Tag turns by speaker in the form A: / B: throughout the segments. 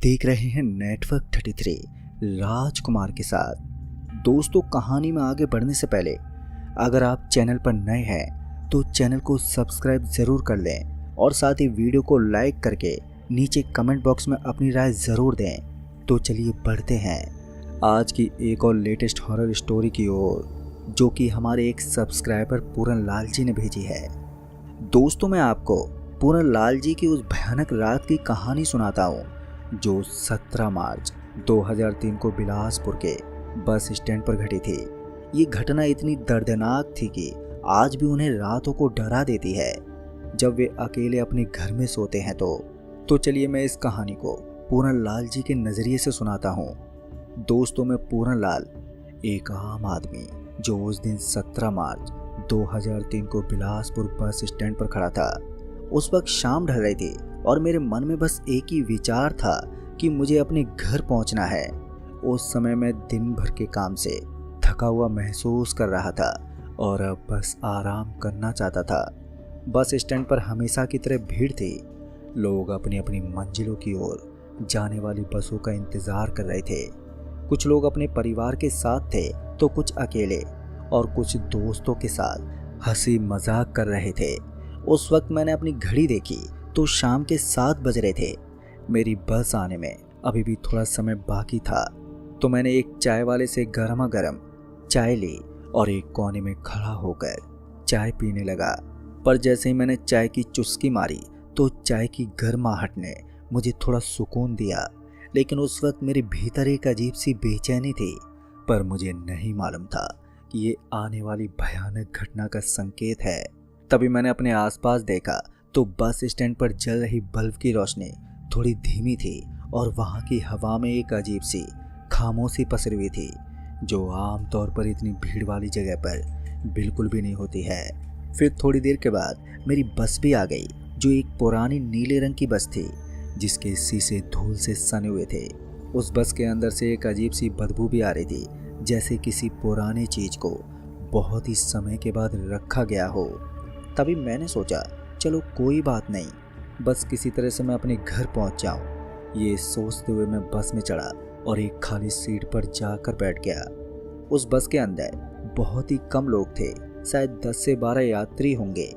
A: देख रहे हैं नेटवर्क 33 राजकुमार के साथ। दोस्तों, कहानी में आगे बढ़ने से पहले अगर आप चैनल पर नए हैं तो चैनल को सब्सक्राइब ज़रूर कर लें और साथ ही वीडियो को लाइक करके नीचे कमेंट बॉक्स में अपनी राय ज़रूर दें। तो चलिए बढ़ते हैं आज की एक और लेटेस्ट हॉरर स्टोरी की ओर, जो कि हमारे एक सब्सक्राइबर पूरन लाल जी ने भेजी है। दोस्तों, मैं आपको पूरन लाल जी की उस भयानक रात की कहानी सुनाता हूँ जो 17 मार्च 2003 को बिलासपुर के बस स्टैंड पर घटी थी। ये घटना इतनी दर्दनाक थी कि आज भी उन्हें रातों को डरा देती है जब वे अकेले अपने घर में सोते हैं। तो चलिए मैं इस कहानी को पूरन लाल जी के नज़रिए से सुनाता हूँ। दोस्तों, मैं पूरन लाल एक आम आदमी जो उस दिन 17 मार्च 2003 को बिलासपुर बस स्टैंड पर खड़ा था। उस वक्त शाम ढल रही थी और मेरे मन में बस एक ही विचार था कि मुझे अपने घर पहुंचना है। उस समय मैं दिन भर के काम से थका हुआ महसूस कर रहा था और अब बस आराम करना चाहता था। बस स्टैंड पर हमेशा की तरह भीड़ थी। लोग अपनी अपनी मंजिलों की ओर जाने वाली बसों का इंतज़ार कर रहे थे। कुछ लोग अपने परिवार के साथ थे तो कुछ अकेले और कुछ दोस्तों के साथ हंसी मजाक कर रहे थे। उस वक्त मैंने अपनी घड़ी देखी तो शाम के 7 बज रहे थे। मेरी बस आने में अभी भी थोड़ा समय बाकी था, तो मैंने एक चाय वाले से गर्मा गर्म चाय ली और एक कोने में खड़ा होकर चाय पीने लगा। पर जैसे ही मैंने चाय की चुस्की मारी तो चाय की गर्माहट ने मुझे थोड़ा सुकून दिया, लेकिन उस वक्त मेरे भीतर एक अजीब सी बेचैनी थी। पर मुझे नहीं मालूम था कि ये आने वाली भयानक घटना का संकेत है। तभी मैंने अपने आसपास देखा तो बस स्टैंड पर जल रही बल्ब की रोशनी थोड़ी धीमी थी और वहाँ की हवा में एक अजीब सी खामोशी पसरी हुई थी, जो आमतौर पर इतनी भीड़ वाली जगह पर बिल्कुल भी नहीं होती है। फिर थोड़ी देर के बाद मेरी बस भी आ गई, जो एक पुरानी नीले रंग की बस थी जिसके शीशे धूल से सने हुए थे। उस बस के अंदर से एक अजीब सी बदबू भी आ रही थी, जैसे किसी पुरानी चीज को बहुत ही समय के बाद रखा गया हो। तभी मैंने सोचा, चलो कोई बात नहीं, बस किसी तरह से मैं अपने घर पहुंच जाऊं। ये सोचते हुए मैं बस में चढ़ा और एक खाली सीट पर जाकर बैठ गया। उस बस के अंदर बहुत ही कम लोग थे, शायद 10 से 12 यात्री होंगे,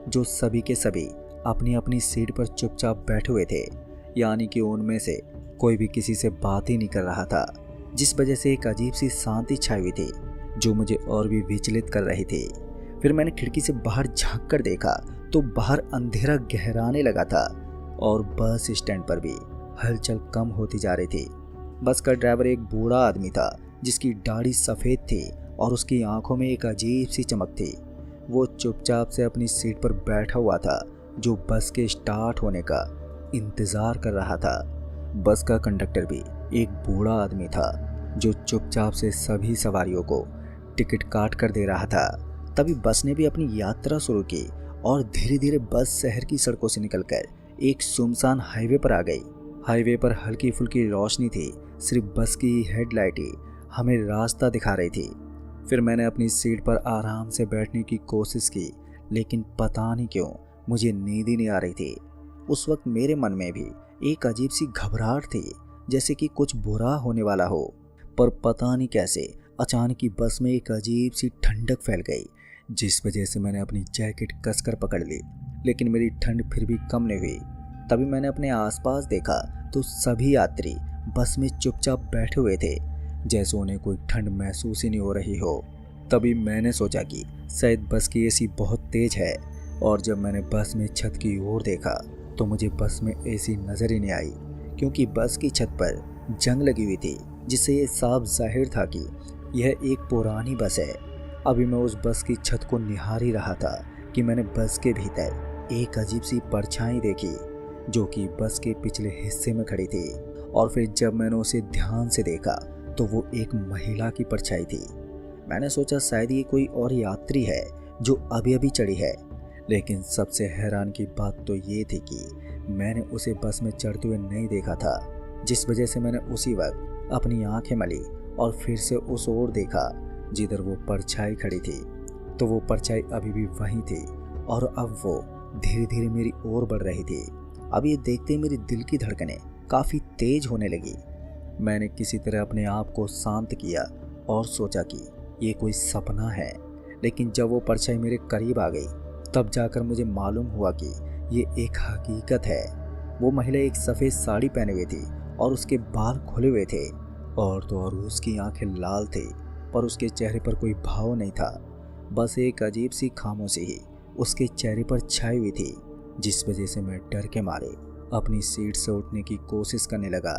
A: जो सभी के सभी अपनी अपनी सीट पर चुपचाप बैठे हुए थे। यानी कि उनमें से कोई भी किसी से बात ही नहीं कर रहा था, जिस वजह से एक अजीब सी शांति छाई हुई थी जो मुझे और भी विचलित कर रही थी। फिर मैंने खिड़की से बाहर झांक कर देखा तो बाहर अंधेरा गहराने लगा था और बस स्टैंड पर भी हलचल कम होती जा रही थी। बस का ड्राइवर एक बूढ़ा आदमी था जिसकी दाढ़ी सफ़ेद थी और उसकी आंखों में एक अजीब सी चमक थी। वो चुपचाप से अपनी सीट पर बैठा हुआ था, जो बस के स्टार्ट होने का इंतज़ार कर रहा था। बस का कंडक्टर भी एक बूढ़ा आदमी था जो चुपचाप से सभी सवारियों को टिकट काट कर दे रहा था। तभी बस ने भी अपनी यात्रा शुरू की और धीरे धीरे बस शहर की सड़कों से निकलकर एक सुनसान हाईवे पर आ गई। हाईवे पर हल्की फुल्की रोशनी थी, सिर्फ बस की हेडलाइट ही हमें रास्ता दिखा रही थी। फिर मैंने अपनी सीट पर आराम से बैठने की कोशिश की, लेकिन पता नहीं क्यों मुझे नींद ही नहीं आ रही थी। उस वक्त मेरे मन में भी एक अजीब सी घबराहट थी, जैसे कि कुछ बुरा होने वाला हो। पर पता नहीं कैसे अचानक ही बस में एक अजीब सी ठंडक फैल गई, जिस वजह से मैंने अपनी जैकेट कसकर पकड़ ली, लेकिन मेरी ठंड फिर भी कम नहीं हुई। तभी मैंने अपने आसपास देखा तो सभी यात्री बस में चुपचाप बैठे हुए थे, जैसे उन्हें कोई ठंड महसूस ही नहीं हो रही हो। तभी मैंने सोचा कि शायद बस की एसी बहुत तेज है, और जब मैंने बस में छत की ओर देखा तो मुझे बस में एसी नज़र ही नहीं आई, क्योंकि बस की छत पर जंग लगी हुई थी, जिससे ये साफ जाहिर था कि यह एक पुरानी बस है। अभी मैं उस बस की छत को निहार ही रहा था कि मैंने बस के भीतर एक अजीब सी परछाई देखी, जो कि बस के पिछले हिस्से में खड़ी थी। और फिर जब मैंने उसे ध्यान से देखा तो वो एक महिला की परछाई थी। मैंने सोचा शायद ये कोई और यात्री है जो अभी अभी चढ़ी है, लेकिन सबसे हैरान की बात तो ये थी कि मैंने उसे बस में चढ़ते हुए नहीं देखा था, जिस वजह से मैंने उसी वक्त अपनी आंखें मली और फिर से उस ओर देखा जिधर वो परछाई खड़ी थी। तो वो परछाई अभी भी वहीं थी और अब वो धीरे धीरे मेरी ओर बढ़ रही थी। अब ये देखते ही मेरी दिल की धड़कनें काफ़ी तेज होने लगी। मैंने किसी तरह अपने आप को शांत किया और सोचा कि ये कोई सपना है, लेकिन जब वो परछाई मेरे करीब आ गई तब जाकर मुझे मालूम हुआ कि ये एक हकीकत है। वो महिला एक सफ़ेद साड़ी पहने हुई थी और उसके बाल खुले हुए थे और तो और उसकी आंखें लाल थी, पर उसके चेहरे पर कोई भाव नहीं था। बस एक अजीब सी खामोशी ही उसके चेहरे पर छाई हुई थी, जिस वजह से मैं डर के मारे अपनी सीट से उठने की कोशिश करने लगा,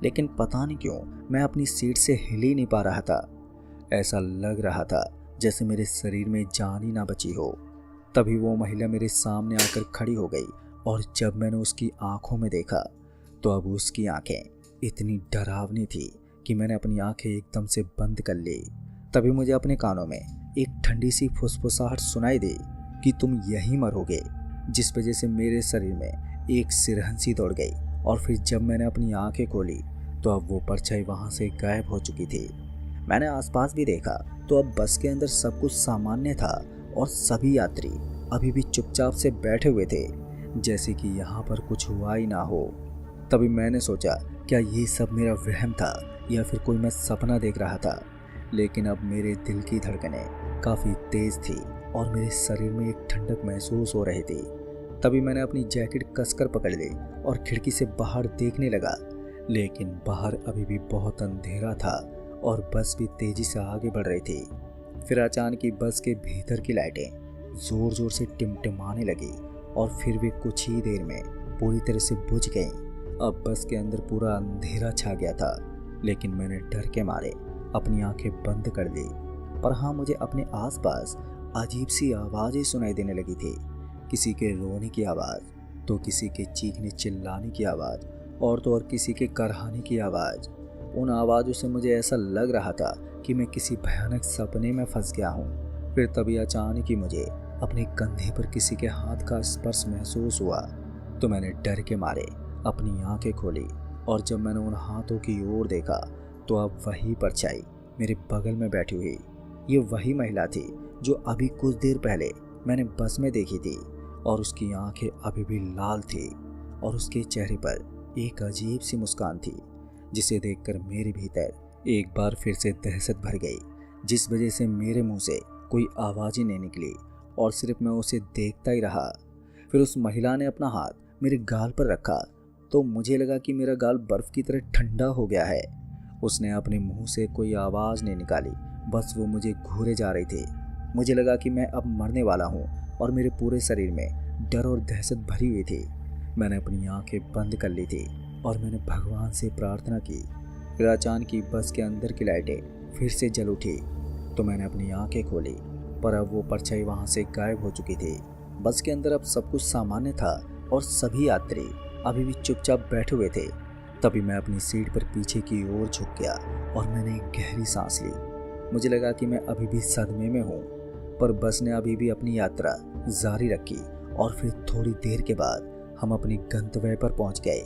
A: लेकिन पता नहीं क्यों मैं अपनी सीट से हिल ही नहीं पा रहा था। ऐसा लग रहा था जैसे मेरे शरीर में जान ही ना बची हो। तभी वो महिला मेरे सामने आकर खड़ी हो गई और जब मैंने उसकी आंखों में देखा तो अब उसकी आंखें इतनी डरावनी थी कि मैंने अपनी आंखें एकदम से बंद कर ली। तभी मुझे अपने कानों में एक ठंडी सी फुसफुसाहट सुनाई दी कि तुम यहीं मरोगे, जिस वजह से मेरे शरीर में एक सिरहन सी दौड़ गई। और फिर जब मैंने अपनी आंखें खोली तो अब वो परछाई वहां से गायब हो चुकी थी। मैंने आसपास भी देखा तो अब बस के अंदर सब कुछ सामान्य था और सभी यात्री अभी भी चुपचाप से बैठे हुए थे, जैसे कि यहाँ पर कुछ हुआ ही ना हो। तभी मैंने सोचा क्या ये सब मेरा वहम था या फिर कोई मैं सपना देख रहा था। लेकिन अब मेरे दिल की धड़कनें काफ़ी तेज थी और मेरे शरीर में एक ठंडक महसूस हो रही थी। तभी मैंने अपनी जैकेट कसकर पकड़ ली और खिड़की से बाहर देखने लगा, लेकिन बाहर अभी भी बहुत अंधेरा था और बस भी तेजी से आगे बढ़ रही थी। फिर अचानक ही बस के भीतर की लाइटें जोर जोर से टिमटिमाने लगी और फिर वे कुछ ही देर में पूरी तरह से बुझ गईं। अब बस के अंदर पूरा अंधेरा छा गया था, लेकिन मैंने डर के मारे अपनी आंखें बंद कर ली। पर हाँ, मुझे अपने आसपास अजीब सी आवाज़ें सुनाई देने लगी थी। किसी के रोने की आवाज़, तो किसी के चीखने चिल्लाने की आवाज़ और तो और किसी के करहाने की आवाज़। उन आवाज़ों से मुझे ऐसा लग रहा था कि मैं किसी भयानक सपने में फंस गया हूँ। फिर तभी अचानक ही मुझे अपने कंधे पर किसी के हाथ का स्पर्श महसूस हुआ, तो मैंने डर के मारे अपनी आंखें खोली और जब मैंने उन हाथों की ओर देखा तो अब वही परछाई मेरे बगल में बैठी हुई ये वही महिला थी जो अभी कुछ देर पहले मैंने बस में देखी थी। और उसकी आंखें अभी भी लाल थी और उसके चेहरे पर एक अजीब सी मुस्कान थी, जिसे देखकर मेरे भीतर एक बार फिर से दहशत भर गई, जिस वजह से मेरे मुंह से कोई आवाज़ ही नहीं निकली और सिर्फ मैं उसे देखता ही रहा। फिर उस महिला ने अपना हाथ मेरे गाल पर रखा तो मुझे लगा कि मेरा गाल बर्फ़ की तरह ठंडा हो गया है। उसने अपने मुंह से कोई आवाज़ नहीं निकाली, बस वो मुझे घूरे जा रही थी। मुझे लगा कि मैं अब मरने वाला हूँ और मेरे पूरे शरीर में डर और दहशत भरी हुई थी। मैंने अपनी आंखें बंद कर ली थी और मैंने भगवान से प्रार्थना की। फिर अचानक ही बस के अंदर की लाइटें फिर से जल उठी, तो मैंने अपनी आंखें खोली, पर अब वो परछाई वहाँ से गायब हो चुकी थी। बस के अंदर अब सब कुछ सामान्य था और सभी यात्री अभी भी चुपचाप बैठे हुए थे। तभी मैं अपनी सीट पर पीछे की ओर झुक गया और मैंने एक गहरी सांस ली। मुझे लगा कि मैं अभी भी सदमे में हूँ, पर बस ने अभी भी अपनी यात्रा जारी रखी और फिर थोड़ी देर के बाद हम अपनी गंतव्य पर पहुँच गए।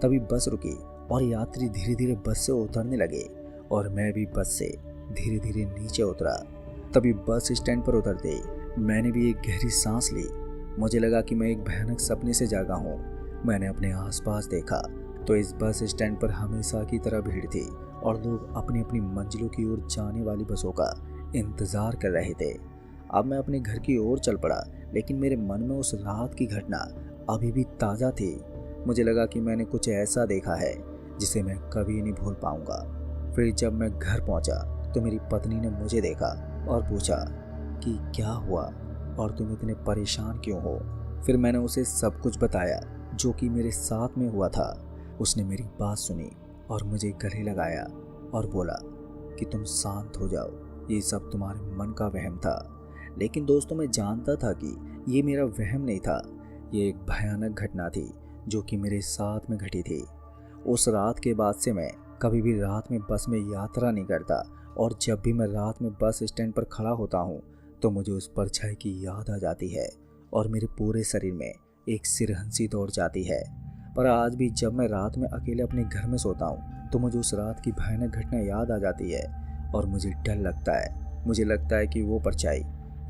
A: तभी बस रुकी और यात्री धीरे धीरे बस से उतरने लगे और मैं भी बस से धीरे धीरे नीचे उतरा। तभी बस स्टैंड पर उतरते मैंने भी एक गहरी सांस ली। मुझे लगा कि मैं एक भयानक सपने से जागा हूँ। मैंने अपने आसपास देखा तो इस बस स्टैंड पर हमेशा की तरह भीड़ थी और लोग अपनी अपनी मंजिलों की ओर जाने वाली बसों का इंतज़ार कर रहे थे। अब मैं अपने घर की ओर चल पड़ा, लेकिन मेरे मन में उस रात की घटना अभी भी ताज़ा थी। मुझे लगा कि मैंने कुछ ऐसा देखा है जिसे मैं कभी नहीं भूल पाऊंगा। फिर जब मैं घर पहुंचा तो मेरी पत्नी ने मुझे देखा और पूछा कि क्या हुआ और तुम इतने परेशान क्यों हो। फिर मैंने उसे सब कुछ बताया जो कि मेरे साथ में हुआ था। उसने मेरी बात सुनी और मुझे गले लगाया और बोला कि तुम शांत हो जाओ, ये सब तुम्हारे मन का वहम था। लेकिन दोस्तों, मैं जानता था कि ये मेरा वहम नहीं था, ये एक भयानक घटना थी जो कि मेरे साथ में घटी थी। उस रात के बाद से मैं कभी भी रात में बस में यात्रा नहीं करता और जब भी मैं रात में बस स्टैंड पर खड़ा होता हूँ तो मुझे उस परछाई की याद आ जाती है और मेरे पूरे शरीर में एक सिरहंसी दौड़ जाती है। पर आज भी जब मैं रात में अकेले अपने घर में सोता हूँ तो मुझे उस रात की भयानक घटना याद आ जाती है और मुझे डर लगता है। मुझे लगता है कि वो परछाई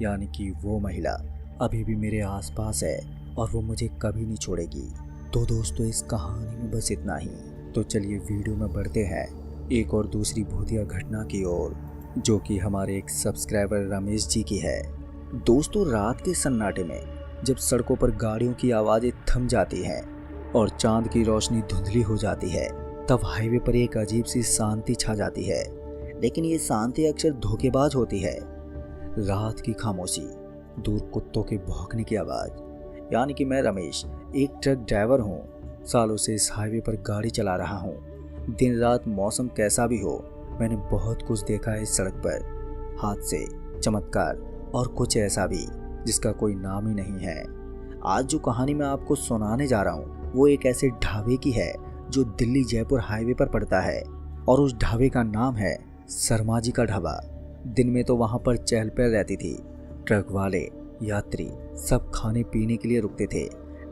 A: यानी कि वो महिला अभी भी मेरे आसपास है और वो मुझे कभी नहीं छोड़ेगी। तो दोस्तों इस कहानी में बस इतना ही। तो चलिए वीडियो में बढ़ते हैं एक और दूसरी भूतिया घटना की ओर, जो कि हमारे एक सब्सक्राइबर रमेश जी की है। दोस्तों रात के सन्नाटे में जब सड़कों पर गाड़ियों की आवाज़ें थम जाती हैं और चांद की रोशनी धुंधली हो जाती है, तब हाईवे पर एक अजीब सी शांति छा जाती है। लेकिन ये शांति अक्सर धोखेबाज होती है। रात की खामोशी, दूर कुत्तों के भौंकने की आवाज़, यानी कि मैं रमेश एक ट्रक ड्राइवर हूँ। सालों से इस हाईवे पर गाड़ी चला रहा हूँ। दिन रात मौसम कैसा भी हो, मैंने बहुत कुछ देखा है इस सड़क पर। हादसे, चमत्कार और कुछ ऐसा भी जिसका कोई नाम ही नहीं है। आज जो कहानी मैं आपको सुनाने जा रहा हूँ वो एक ऐसे ढाबे की है जो दिल्ली जयपुर हाईवे पर पड़ता है, और उस ढाबे का नाम है शर्मा जी का ढाबा। दिन में तो वहाँ पर चहल पहल रहती थी, ट्रक वाले, यात्री सब खाने पीने के लिए रुकते थे।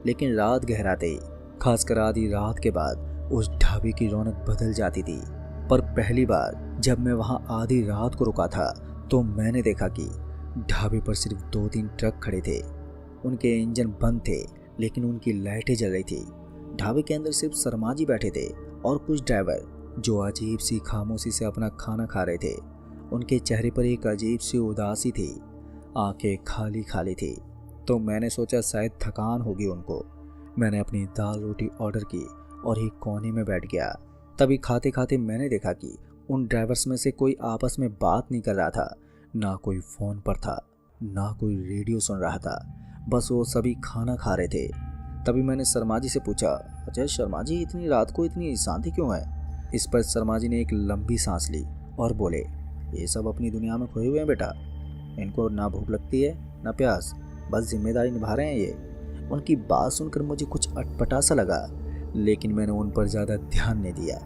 A: लेकिन रात गहराते, खासकर आधी रात के बाद, उस ढाबे की रौनक बदल जाती थी। पर पहली बार जब मैं वहाँ आधी रात को रुका था तो मैंने देखा कि ढाबे पर सिर्फ 2-3 ट्रक खड़े थे। उनके इंजन बंद थे लेकिन उनकी लाइटें जल रही थी। ढाबे के अंदर सिर्फ शर्मा जी बैठे थे और कुछ ड्राइवर जो अजीब सी खामोशी से अपना खाना खा रहे थे। उनके चेहरे पर एक अजीब सी उदासी थी, आंखें खाली खाली थी। तो मैंने सोचा शायद थकान होगी उनको। मैंने अपनी दाल रोटी ऑर्डर की और एक कोने में बैठ गया। तभी खाते खाते मैंने देखा कि उन ड्राइवर्स में से कोई आपस में बात नहीं कर रहा था, ना कोई फ़ोन पर था, ना कोई रेडियो सुन रहा था। बस वो सभी खाना खा रहे थे। तभी मैंने शर्मा जी से पूछा, अच्छा शर्मा जी इतनी रात को इतनी शांति क्यों है? इस पर शर्मा जी ने एक लंबी सांस ली और बोले, ये सब अपनी दुनिया में खोए हुए हैं बेटा। इनको ना भूख लगती है ना प्यास, बस जिम्मेदारी निभा रहे हैं ये। उनकी बात सुनकर मुझे कुछ अटपटा सा लगा, लेकिन मैंने उन पर ज़्यादा ध्यान नहीं दिया।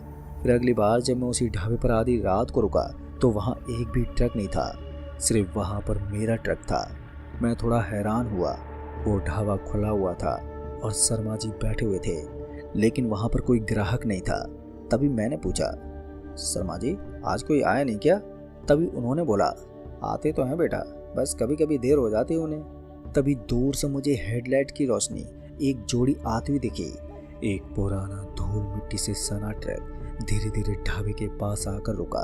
A: फिर अगली बार जब मैं उसी ढाबे पर आधी रात को रुका तो वहाँ एक भी ट्रक नहीं था, सिर्फ वहाँ पर मेरा ट्रक था। मैं थोड़ा हैरान हुआ। वो ढाबा खुला हुआ था और शर्मा जी बैठे हुए थे, लेकिन वहाँ पर कोई ग्राहक नहीं था। तभी मैंने पूछा, शर्मा जी आज कोई आया नहीं क्या? तभी उन्होंने बोला, आते तो हैं बेटा, बस कभी कभी देर हो जाती है उन्हें। तभी दूर से मुझे हेडलाइट की रोशनी एक जोड़ी आती हुई दिखी। एक पुराना धूल मिट्टी से सना ट्रक धीरे धीरे ढाबे के पास आकर रुका।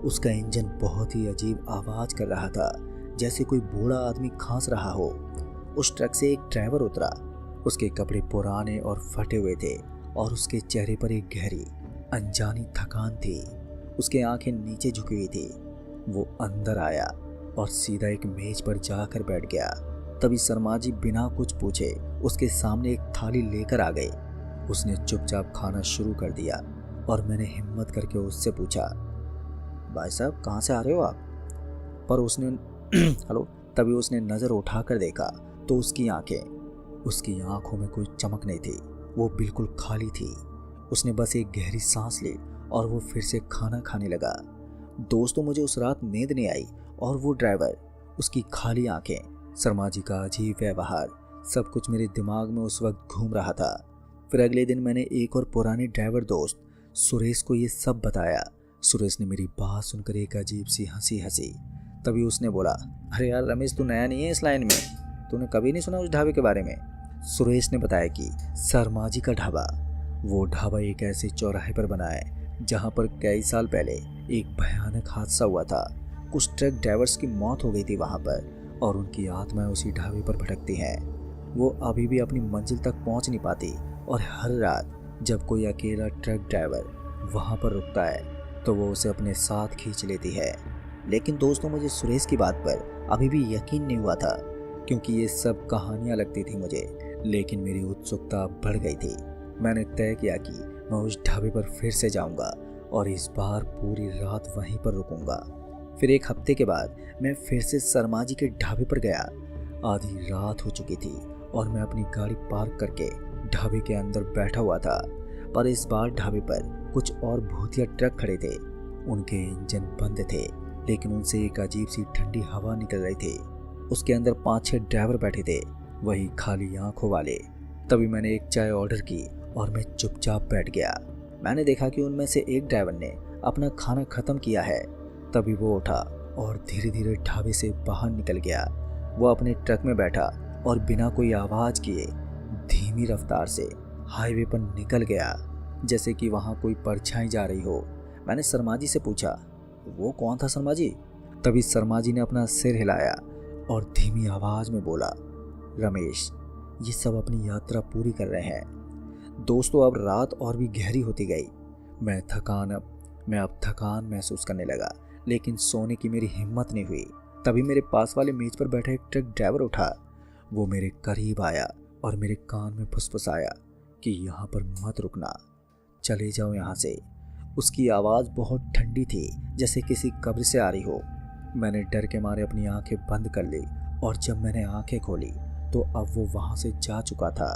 A: उसका इंजन बहुत ही अजीब आवाज कर रहा था, जैसे कोई बूढ़ा आदमी खांस रहा हो। उस ट्रक से एक ड्राइवर उतरा। उसके कपड़े पुराने और फटे हुए थे और उसके चेहरे पर एक गहरी अनजानी थकान थी। उसकी आंखें नीचे झुकी हुई थी। वो अंदर आया और सीधा एक मेज पर जाकर बैठ गया। तभी शर्मा जी बिना कुछ पूछे उसके सामने एक थाली लेकर आ गए। उसने चुपचाप खाना शुरू कर दिया और मैंने हिम्मत करके उससे पूछा, भाई साहब कहाँ से आ रहे हो आप? पर उसने हेलो। तभी उसने नज़र उठाकर देखा तो उसकी आंखों में कोई चमक नहीं थी, वो बिल्कुल खाली थी। उसने बस एक गहरी सांस ली और वो फिर से खाना खाने लगा। दोस्तों मुझे उस रात नींद नहीं आई, और वो ड्राइवर, उसकी खाली आंखें, शर्मा जी का अजीब व्यवहार, सब कुछ मेरे दिमाग में उस वक्त घूम रहा था। फिर अगले दिन मैंने एक और पुराने ड्राइवर दोस्त सुरेश को ये सब बताया। सुरेश ने मेरी बात सुनकर एक अजीब सी हंसी हंसी। तभी उसने बोला, अरे यार रमेश तू नया नहीं है इस लाइन में, तूने कभी नहीं सुना उस ढाबे के बारे में? सुरेश ने बताया कि शर्मा जी का ढाबा, वो ढाबा एक ऐसे चौराहे पर बना है जहाँ पर कई साल पहले एक भयानक हादसा हुआ था। कुछ ट्रक ड्राइवर्स की मौत हो गई थी वहाँ पर, और उनकी आत्माएं उसी ढाबे पर भटकती हैं। वो अभी भी अपनी मंजिल तक पहुँच नहीं पाती, और हर रात जब कोई अकेला ट्रक ड्राइवर वहाँ पर रुकता है तो वो उसे अपने साथ खींच लेती है। लेकिन दोस्तों मुझे सुरेश की बात पर अभी भी यकीन नहीं हुआ था, क्योंकि ये सब कहानियाँ लगती थी मुझे, लेकिन मेरी उत्सुकता बढ़ गई थी। मैंने तय किया कि मैं उस ढाबे पर फिर से जाऊंगा और इस बार पूरी रात वहीं पर रुकूंगा। फिर एक हफ्ते के बाद मैं फिर से शर्मा जी के ढाबे पर गया। आधी रात हो चुकी थी और मैं अपनी गाड़ी पार्क करके ढाबे के अंदर बैठा हुआ था। पर इस बार ढाबे पर कुछ और भूतिया ट्रक खड़े थे। उनके इंजन बंद थे, लेकिन उनसे एक अजीब सी ठंडी हवा निकल रही थी। उसके अंदर 5-6 ड्राइवर बैठे थे, वही खाली आंखों वाले। तभी मैंने एक चाय ऑर्डर की और मैं चुपचाप बैठ गया। मैंने देखा कि उनमें से एक ड्राइवर ने अपना खाना खत्म किया है। तभी वो उठा और धीरे धीरे ढाबे से बाहर निकल गया। वो अपने ट्रक में बैठा और बिना कोई आवाज़ किए धीमी रफ्तार से हाईवे पर निकल गया, जैसे कि वहाँ कोई परछाई जा रही हो। मैंने शर्मा जी से पूछा, वो कौन था शर्मा जी? तभी शर्मा जी ने अपना सिर हिलाया और धीमी आवाज में बोला, रमेश, ये सब अपनी यात्रा पूरी कर रहे हैं। दोस्तों, अब रात और भी गहरी होती गई। मैं अब थकान महसूस करने लगा, लेकिन सोने की मेरी हिम्मत नहीं हुई। तभी मेरे पास वाले मेज पर बैठा एक ट्रक ड्राइवर उठा। वो मेरे करीब आया और मेरे कान में फुसफुसाया कि यहाँ पर मत रुकना, चले जाओ यहाँ से। उसकी आवाज़ बहुत ठंडी थी, जैसे किसी कब्र से आ रही हो। मैंने डर के मारे अपनी आंखें बंद कर ली और जब मैंने आंखें खोली तो अब वो वहाँ से जा चुका था।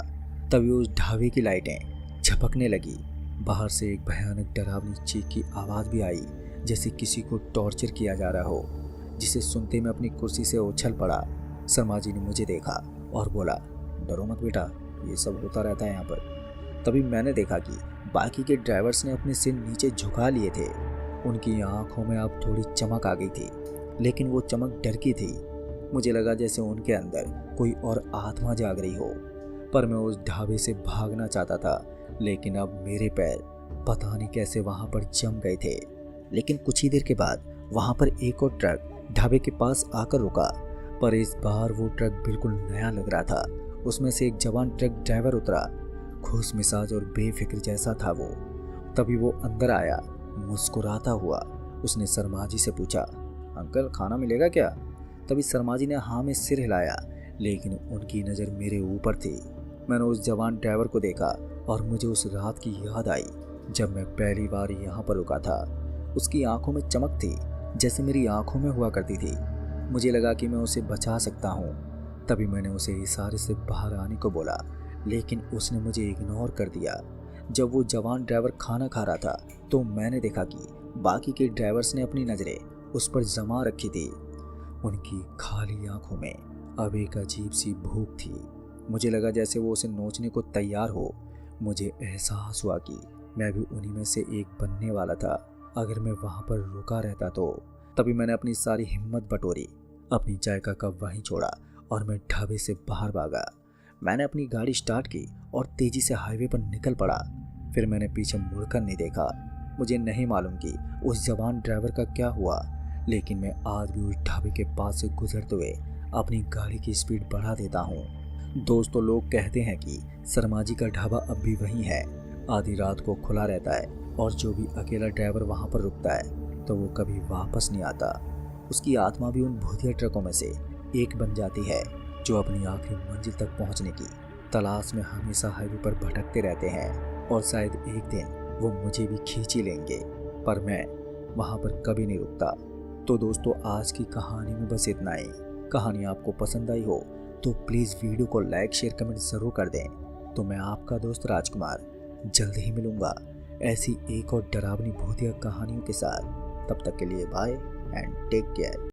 A: तभी उस ढाबे की लाइटें झपकने लगी। बाहर से एक भयानक डरावनी चीख की आवाज़ भी आई, जैसे किसी को टॉर्चर किया जा रहा हो, जिसे सुनते मैं अपनी कुर्सी से उछल पड़ा। शर्मा जी ने मुझे देखा और बोला, डरो मत बेटा, ये सब होता रहता है यहाँ पर। तभी मैंने देखा कि बाकी के ड्राइवर्स ने अपने सिर नीचे झुका लिए थे। उनकी आंखों में अब थोड़ी चमक आ गई थी, लेकिन वो चमक डर की थी। मुझे लगा जैसे उनके अंदर कोई और आत्मा जाग रही हो। पर मैं उस ढाबे से भागना चाहता था, लेकिन अब मेरे पैर पता नहीं कैसे वहाँ पर जम गए थे। लेकिन कुछ ही देर के बाद वहाँ पर एक और ट्रक ढाबे के पास आकर रुका, पर इस बार वो ट्रक बिल्कुल नया लग रहा था। उसमें से एक जवान ट्रक ड्राइवर उतरा, खुश मिजाज और बेफिक्र जैसा था वो। तभी वो अंदर आया, मुस्कुराता हुआ। उसने शर्मा जी से पूछा, अंकल खाना मिलेगा क्या? तभी शर्मा जी ने हाँ में सिर हिलाया, लेकिन उनकी नज़र मेरे ऊपर थी। मैंने उस जवान ड्राइवर को देखा और मुझे उस रात की याद आई जब मैं पहली बार यहाँ पर रुका था। उसकी आंखों में चमक थी, जैसे मेरी आंखों में हुआ करती थी। मुझे लगा कि मैं उसे बचा सकता हूँ। तभी मैंने उसे इशारे से बाहर आने को बोला, लेकिन उसने मुझे इग्नोर कर दिया। जब वो जवान ड्राइवर खाना खा रहा था तो मैंने देखा कि बाकी के ड्राइवर्स ने अपनी नज़रें उस पर जमा रखी थी। उनकी खाली आंखों में अब एक अजीब सी भूख थी। मुझे लगा जैसे वो उसे नोचने को तैयार हो। मुझे एहसास हुआ कि मैं भी उन्हीं में से एक बनने वाला था अगर मैं वहाँ पर रुका रहता तो। तभी मैंने अपनी सारी हिम्मत बटोरी, अपनी चाय का कप वहीं छोड़ा और मैं ढाबे से बाहर भागा। मैंने अपनी गाड़ी स्टार्ट की और तेजी से हाईवे पर निकल पड़ा। फिर मैंने पीछे मुड़कर नहीं देखा। मुझे नहीं मालूम कि उस जवान ड्राइवर का क्या हुआ, लेकिन मैं आज भी उस ढाबे के पास से गुजरते हुए अपनी गाड़ी की स्पीड बढ़ा देता हूँ। दोस्तों, लोग कहते हैं कि शर्मा जी का ढाबा अब भी वहीं है, आधी रात को खुला रहता है और जो भी अकेला ड्राइवर वहाँ पर रुकता है तो वो कभी वापस नहीं आता। उसकी आत्मा भी उन भूतिया ट्रकों में से एक बन जाती है जो अपनी आखिरी मंजिल तक पहुँचने की तलाश में हमेशा हाईवे पर भटकते रहते हैं, और शायद एक दिन वो मुझे भी खींच ही लेंगे, पर मैं वहाँ पर कभी नहीं रुकता। तो दोस्तों, आज की कहानी में बस इतना ही। कहानी आपको पसंद आई हो तो प्लीज़ वीडियो को लाइक शेयर कमेंट ज़रूर कर दें। तो मैं आपका दोस्त राजकुमार जल्द ही मिलूँगा ऐसी एक और डरावनी भूतिया कहानियों के साथ। तब तक के लिए बाय एंड टेक केयर।